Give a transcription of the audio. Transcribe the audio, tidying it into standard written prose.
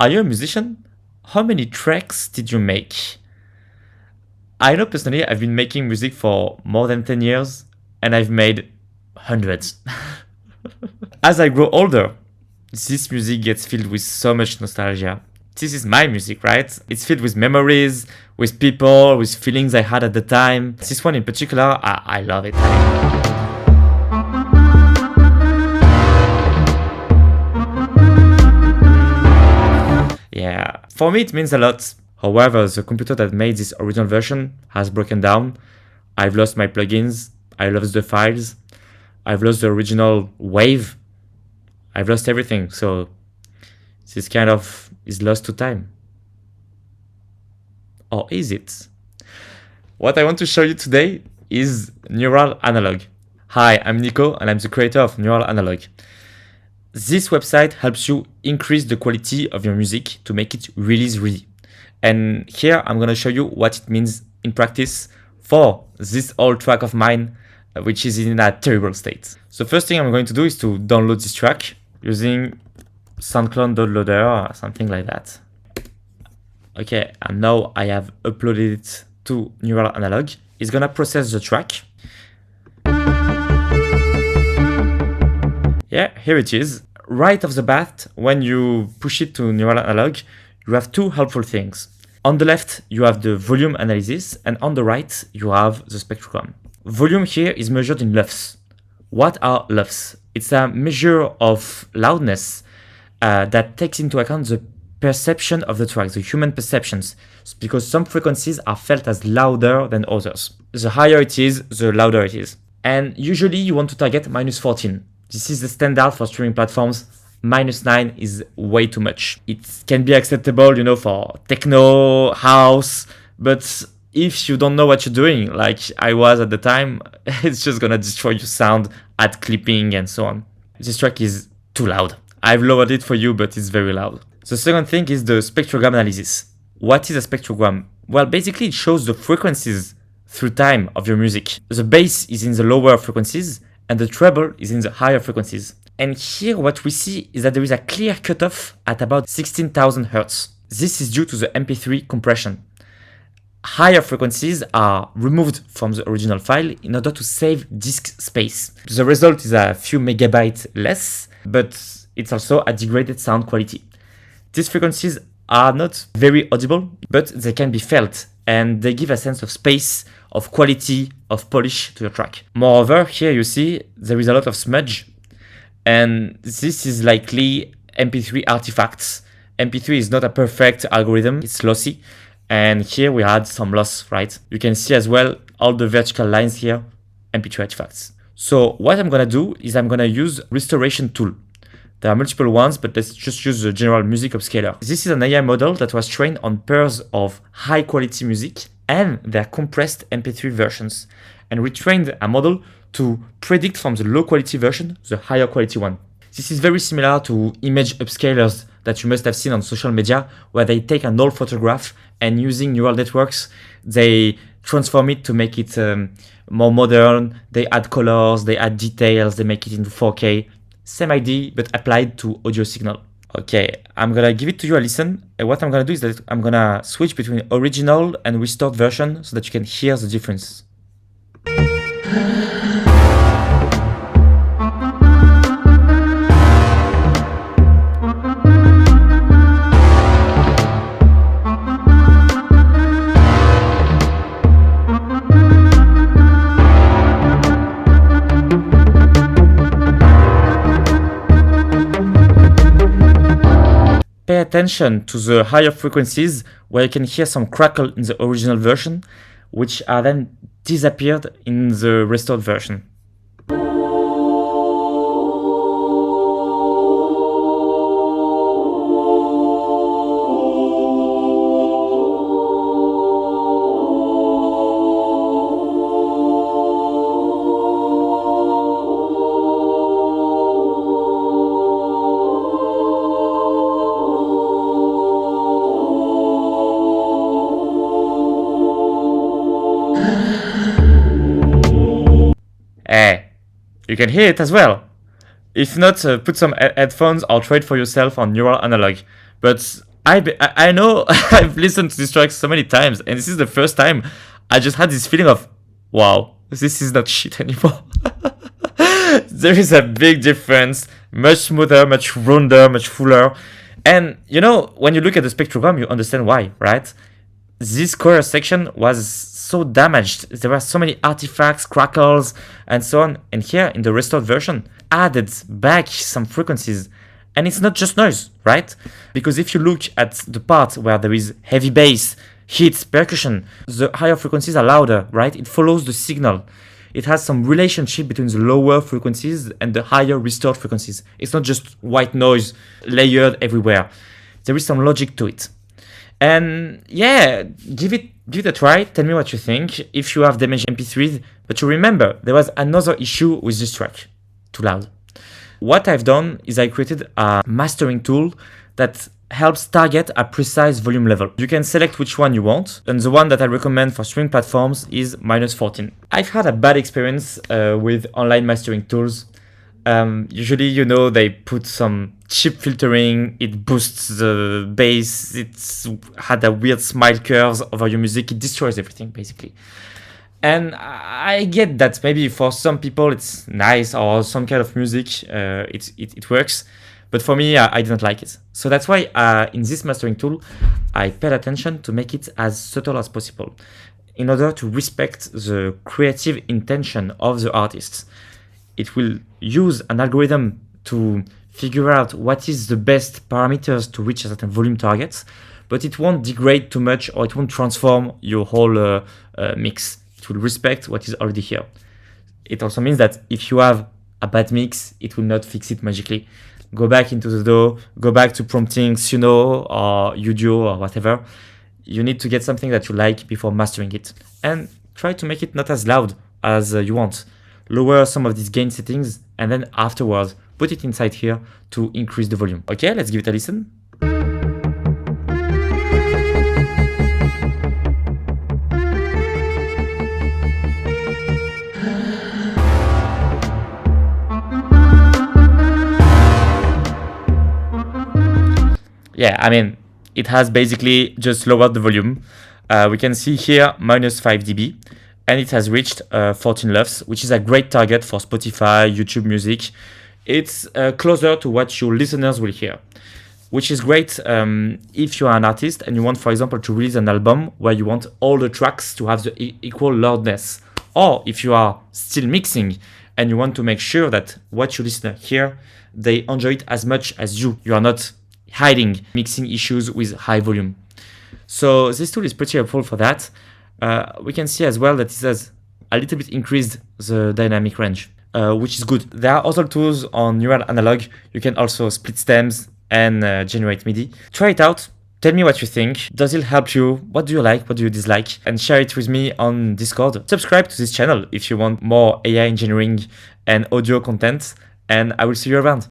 Are you a musician? How many tracks did you make? I know personally I've been making music for more than 10 years and I've made hundreds. As I grow older, this music gets filled with so much nostalgia. This is my music, right? It's filled with memories, with people, with feelings I had at the time. This one in particular, I love it. Yeah, for me it means a lot. However, the computer that made this original version has broken down. I've lost my plugins, I lost the files, I've lost the original WAV, I've lost everything, so this kind of is lost to time. Or is it? What I want to show you today is Neural Analog. Hi, I'm Nico and I'm the creator of Neural Analog. This website helps you increase the quality of your music to make it release ready. And here I'm going to show you what it means in practice for this old track of mine, which is in a terrible state. So first thing I'm going to do is to download this track using SoundCloud downloader or something like that. Okay, and now I have uploaded it to Neural Analog. It's gonna process the track. Yeah, here it is. Right off the bat, when you push it to Neural Analog, you have two helpful things. On the left, you have the volume analysis, and on the right, you have the spectrogram. Volume here is measured in LUFS. What are LUFS? It's a measure of loudness that takes into account the perception of the track, the human perceptions, because some frequencies are felt as louder than others. The higher it is, the louder it is. And usually you want to target -14. This is the standard for streaming platforms. -9 is way too much. It can be acceptable, for techno, house, but if you don't know what you're doing, like I was at the time, it's just gonna destroy your sound, add clipping and so on. This track is too loud. I've lowered it for you, but it's very loud. The second thing is the spectrogram analysis. What is a spectrogram? Well, basically it shows the frequencies through time of your music. The bass is in the lower frequencies and the treble is in the higher frequencies. And here what we see is that there is a clear cutoff at about 16,000 Hertz. This is due to the mp3 compression. Higher frequencies are removed from the original file in order to save disk space. The result is a few megabytes less, but it's also a degraded sound quality. These frequencies are not very audible, but they can be felt and they give a sense of space, of quality, of polish to your track. Moreover, here you see there is a lot of smudge, and this is likely mp3 artifacts. mp3 is not a perfect algorithm, it's lossy, and here we had some loss, right? You can see as well all the vertical lines here, mp3 artifacts. So what I'm gonna do is I'm gonna use restoration tool. There are multiple ones, but let's just use the general music upscaler. This is an AI model that was trained on pairs of high quality music and their compressed mp3 versions. And we trained a model to predict from the low quality version, the higher quality one. This is very similar to image upscalers that you must have seen on social media, where they take an old photograph and using neural networks, they transform it to make it more modern. They add colors, they add details, they make it into 4K. Same idea, but applied to audio signal. Okay, I'm gonna give it to you a listen. And what I'm gonna do is that I'm gonna switch between original and restored version so that you can hear the difference. Pay attention to the higher frequencies where you can hear some crackle in the original version, which are then disappeared in the restored version. You can hear it as well. If not, put some headphones or try it for yourself on Neural Analog. But I know I've listened to this track so many times, and this is the first time I just had this feeling of, wow, this is not shit anymore. There is a big difference, much smoother, much rounder, much fuller. And you know, when you look at the spectrogram, you understand why, right? This chorus section was so damaged. There were so many artifacts, crackles, and so on. And here in the restored version, added back some frequencies. And it's not just noise, right? Because if you look at the part where there is heavy bass, hits, percussion, the higher frequencies are louder, right? It follows the signal. It has some relationship between the lower frequencies and the higher restored frequencies. It's not just white noise layered everywhere. There is some logic to it. And yeah, give it a try. Tell me what you think. If you have damaged MP3s, but you remember there was another issue with this track. Too loud. What I've done is I created a mastering tool that helps target a precise volume level. You can select which one you want, and the one that I recommend for streaming platforms is -14. I've had a bad experience with online mastering tools. Usually, you know, they put some cheap filtering, it boosts the bass, it's had a weird smile curves over your music, it destroys everything basically. And I get that maybe for some people it's nice, or some kind of music it works, but for me I didn't like it. So that's why in this mastering tool I paid attention to make it as subtle as possible in order to respect the creative intention of the artists. It will use an algorithm to figure out what is the best parameters to reach a certain volume target, but it won't degrade too much, or it won't transform your whole mix. It will respect what is already here. It also means that if you have a bad mix, it will not fix it magically. Go back into the DAW, go back to prompting Suno or Udio or whatever. You need to get something that you like before mastering it. And try to make it not as loud as you want. Lower some of these gain settings, and then afterwards, put it inside here to increase the volume. Okay, let's give it a listen. Yeah, I mean, it has basically just lowered the volume. We can see here -5 dB, and it has reached 14 LUFS, which is a great target for Spotify, YouTube Music. It's closer to what your listeners will hear, which is great if you are an artist and you want, for example, to release an album where you want all the tracks to have the equal loudness. Or if you are still mixing and you want to make sure that what you listen hear, they enjoy it as much as you. You are not hiding mixing issues with high volume. So this tool is pretty helpful for that. We can see as well that it has a little bit increased the dynamic range, which is good. There are other tools on Neural Analog. You can also split stems and generate MIDI. Try it out. Tell me what you think. Does it help you? What do you like? What do you dislike? And share it with me on Discord. Subscribe to this channel if you want more AI engineering and audio content. And I will see you around.